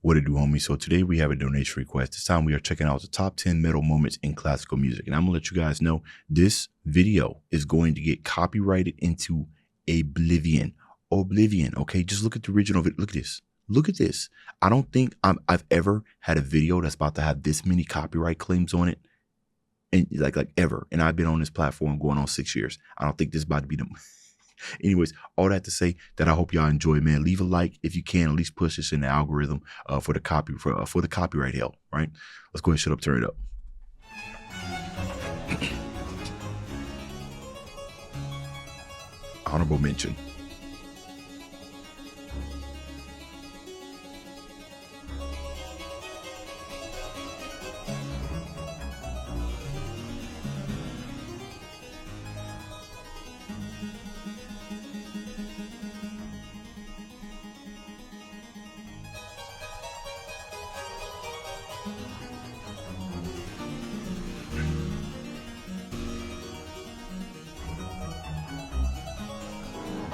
What it do, homie? So today we have a donation request. This time we are checking out the top 10 metal moments in classical music. And I'm going to let you guys know this video is going to get copyrighted into oblivion. Oblivion, okay? Just look at the original video. Look at this. Look at this. I don't think I've ever had a video that's about to have this many copyright claims on it. And like ever. And I've been on this platform going on 6 years. I don't think this is about to be them. Anyways, all that to say that I hope y'all enjoy, man. Leave a like if you can. At least push this in the algorithm for the copyright help. Right? Let's go ahead, shut up, turn it up. Honorable mention.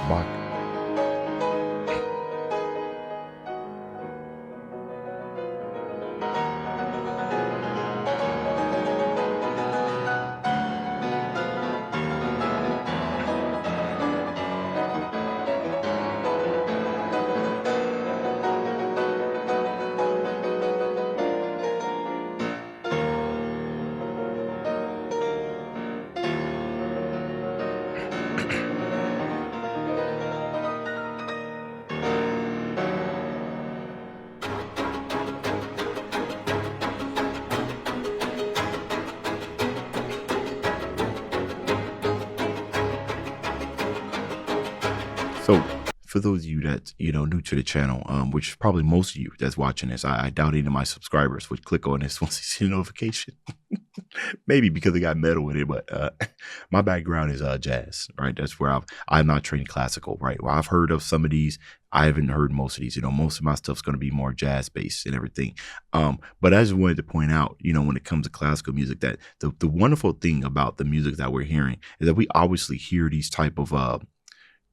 Bach. So for those of you that, new to the channel, which is probably most of you that's watching this, I doubt any of my subscribers would click on this once they see the notification. Maybe because they got metal in it, but my background is jazz, right? That's where I'm not trained classical, right? Well, I've heard of some of these. I haven't heard most of these. Most of my stuff's going to be more jazz based and everything. But I just wanted to point out, when it comes to classical music, that the wonderful thing about the music that we're hearing is that we obviously hear these type of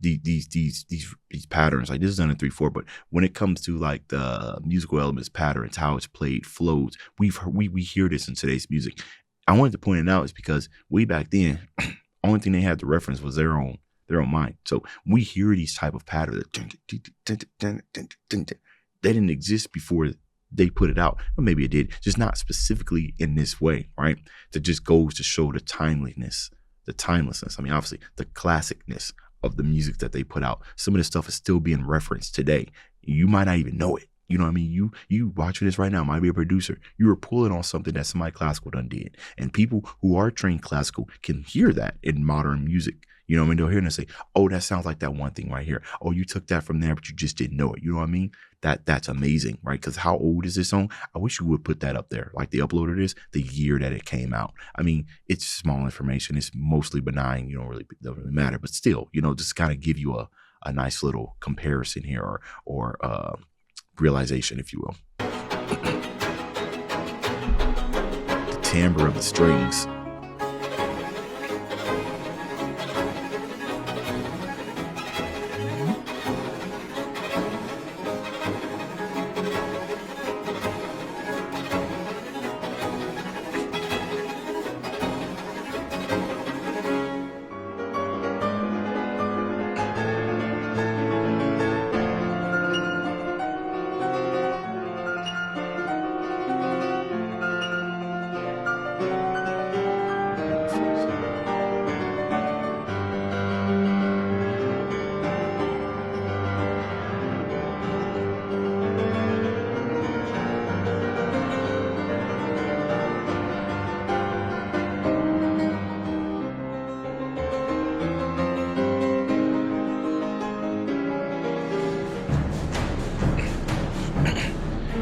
these patterns. Like this is done in 3/4, but when it comes to like the musical elements, patterns, how it's played, flows, we hear this in today's music. I wanted to point it out is because way back then, only thing they had to reference was their own mind. So we hear these type of patterns. They didn't exist before they put it out, or maybe it did, just not specifically in this way, right? That just goes to show the timelessness. I mean, obviously the classicness of the music that they put out. Some of this stuff is still being referenced today. You might not even know it. You know what I mean? You watching this right now might be a producer. You were pulling on something that somebody classical done did. And people who are trained classical can hear that in modern music. You know what I mean? They'll hear it and say, oh, that sounds like that one thing right here. Oh, you took that from there, but you just didn't know it. You know what I mean? That's amazing, right? Because how old is this song? I wish you would put that up there. Like they uploaded this, the year that it came out. I mean, it's small information. It's mostly benign. Doesn't really matter. But still, just kind of give you a nice little comparison here or realization, if you will. The timbre of the strings.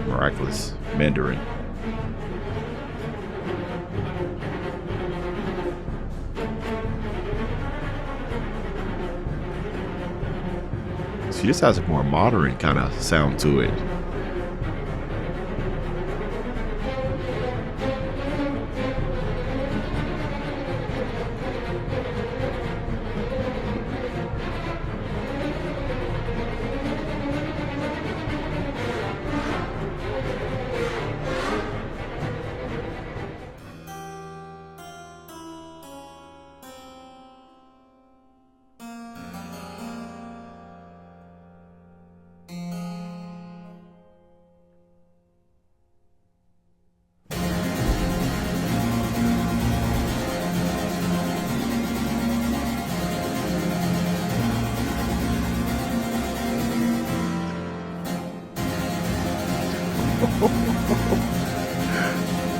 Miraculous Mandarin. See, this has a more modern kind of sound to it.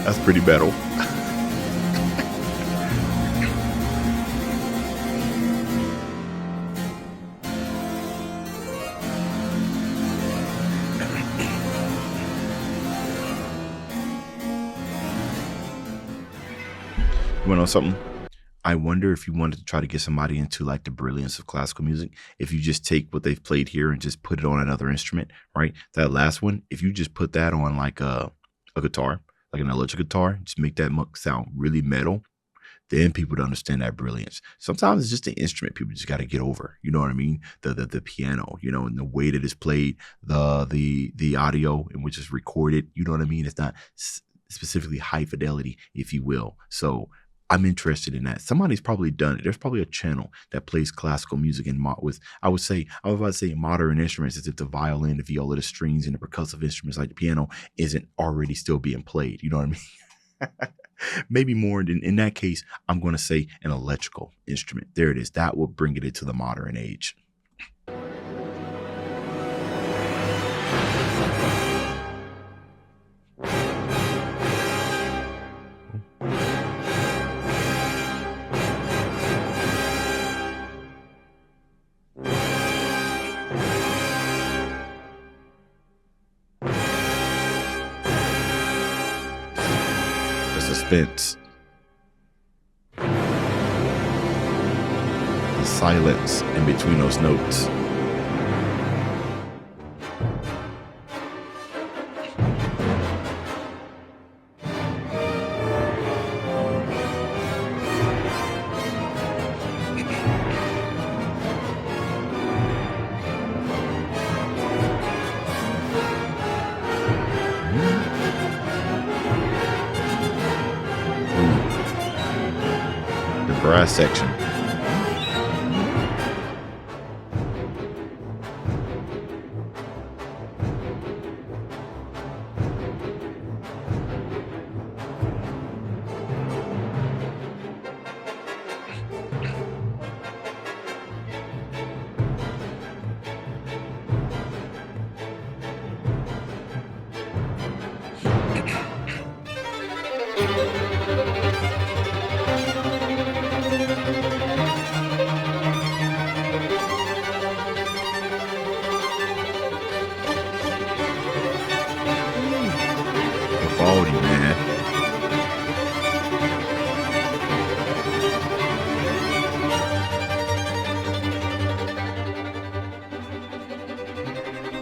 That's pretty metal. You want to know something? I wonder if you wanted to try to get somebody into like the brilliance of classical music, if you just take what they've played here and just put it on another instrument, right? That last one, if you just put that on like a guitar, like an electric guitar, just make that sound really metal, then people would understand that brilliance. Sometimes it's just the instrument people just got to get over. You know what I mean? The piano, you know, and the way that it's played, the audio in which it's recorded. You know what I mean? It's not specifically high fidelity, if you will. So I'm interested in that. Somebody's probably done it. There's probably a channel that plays classical music and with, I was about to say modern instruments, as if the violin, the viola, the strings, and the percussive instruments like the piano isn't already still being played. You know what I mean? Maybe more in that case, I'm going to say an electrical instrument. There it is. That will bring it into the modern age. The suspense. The silence in between those notes. The brass section. Quality, man.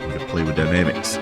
We can play with dynamics.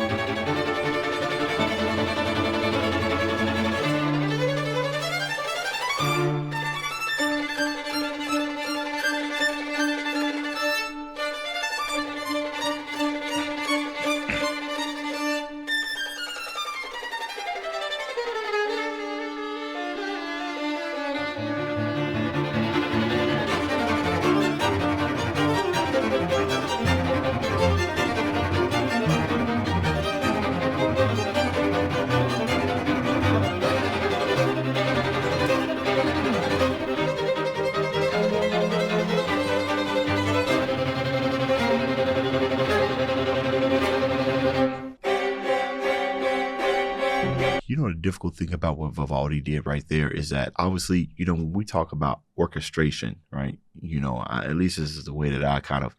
You know, the difficult thing about what Vivaldi did right there is that obviously, you know, when we talk about orchestration, right, you know, at least this is the way that I kind of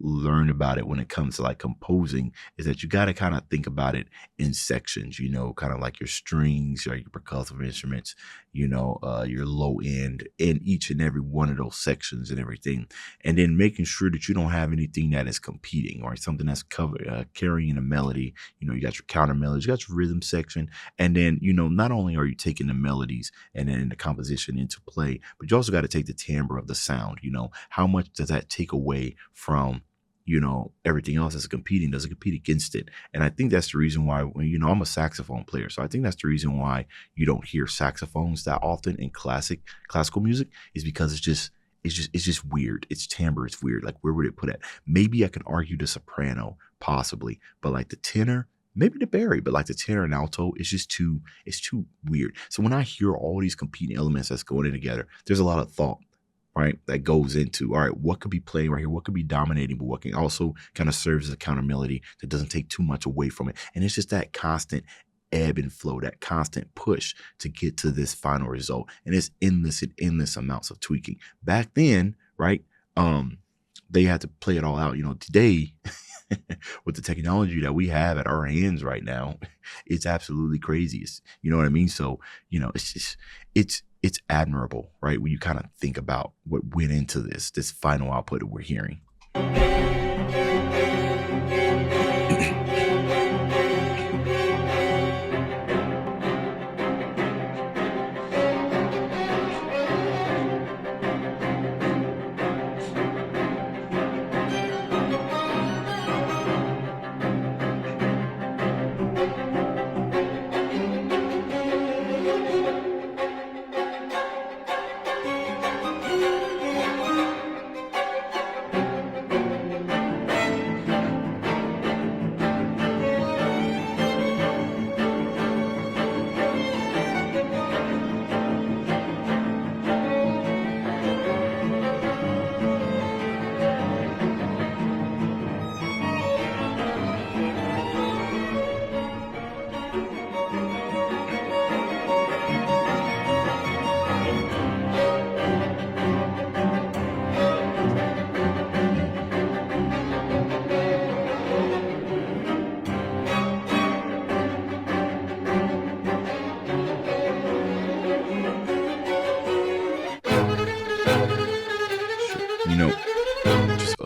learn about it when it comes to like composing, is that you got to kind of think about it in sections, you know, kind of like your strings or your percussive instruments, you know, your low end in each and every one of those sections and everything. And then making sure that you don't have anything that is competing or something that's carrying a melody. You know, you got your counter melodies, you got your rhythm section. And then, you know, not only are you taking the melodies and then the composition into play, but you also got to take the timbre of the sound. You know, how much does that take away from, you know, everything else that's competing? Does it compete against it? And I think that's the reason why, you know, I'm a saxophone player. So I think that's the reason why you don't hear saxophones that often in classical music, is because it's just weird. Its timbre is weird. Like, where would it put it? Maybe I can argue the soprano, possibly, but like the tenor, maybe the bari, but like the tenor and alto, it's too weird. So when I hear all these competing elements that's going in together, there's a lot of thought, right? That goes into, all right, what could be playing right here? What could be dominating, but what can also kind of serve as accountability that doesn't take too much away from it. And it's just that constant ebb and flow, that constant push to get to this final result. And it's endless and endless amounts of tweaking. Back then, right? They had to play it all out. Today, with the technology that we have at our hands right now, it's absolutely crazy. You know what I mean? So, it's just, it's admirable, right? When you kind of think about what went into this final output that we're hearing.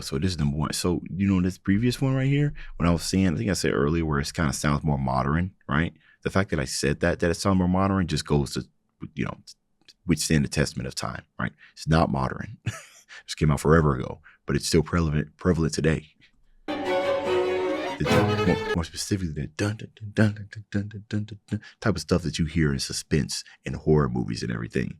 So this is number one. So, this previous one right here, when I was saying, I think I said earlier where it kind of sounds more modern, right? The fact that I said that it sounds more modern just goes to, withstand the testament of time, right? It's not modern. Just came out forever ago, but it's still prevalent today. More specifically, the dun dun dun dun dun dun dun dun dun type of stuff that you hear in suspense and horror movies and everything.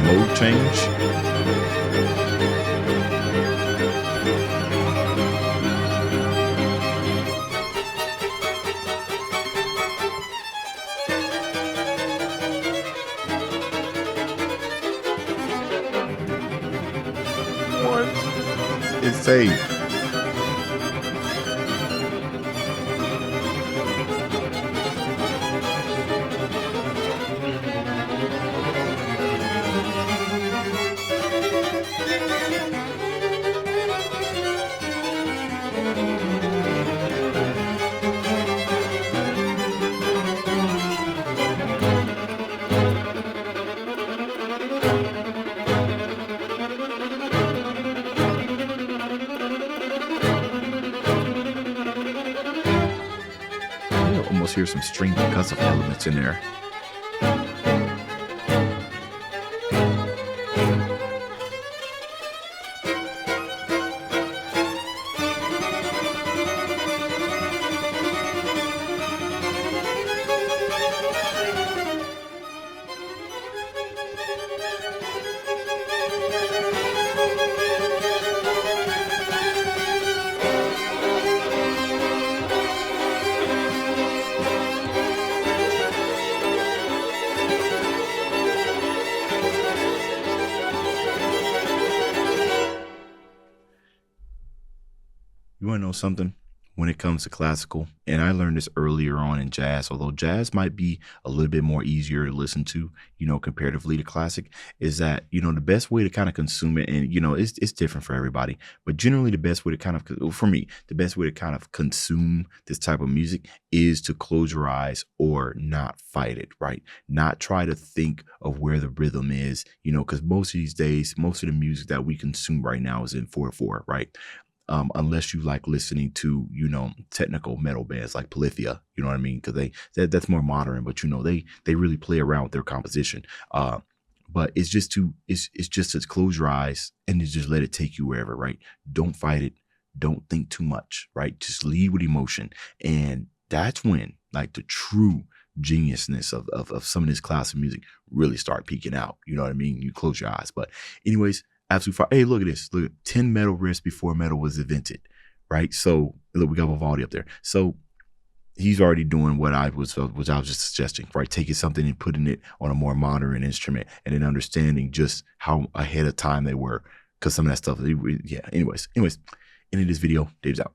Mode change. What? It's safe. Almost hear some string percussive elements in there. You want to know something? when it comes to classical, and I learned this earlier on in jazz, although jazz might be a little bit more easier to listen to, comparatively to classic, is that, the best way to kind of consume it, and, it's different for everybody, but generally the best way to kind of, for me, the best way to kind of consume this type of music is to close your eyes or not fight it, right? Not try to think of where the rhythm is, because most of these days, most of the music that we consume right now is in 4/4, right? Unless you like listening to, technical metal bands like Polyphia, you know what I mean? Because that's more modern, but they really play around with their composition. But it's just to close your eyes and to just let it take you wherever, right? Don't fight it. Don't think too much, right? Just lead with emotion. And that's when like the true geniusness of some of this classic music really start peeking out. You know what I mean? You close your eyes. But anyways, absolutely fine. Hey, look at this. Look at 10 metal riffs before metal was invented, right? So look, we got Vivaldi up there. So he's already doing what I was just suggesting, right? Taking something and putting it on a more modern instrument, and then understanding just how ahead of time they were, because some of that stuff, yeah. Anyways, end of this video. Dave's out.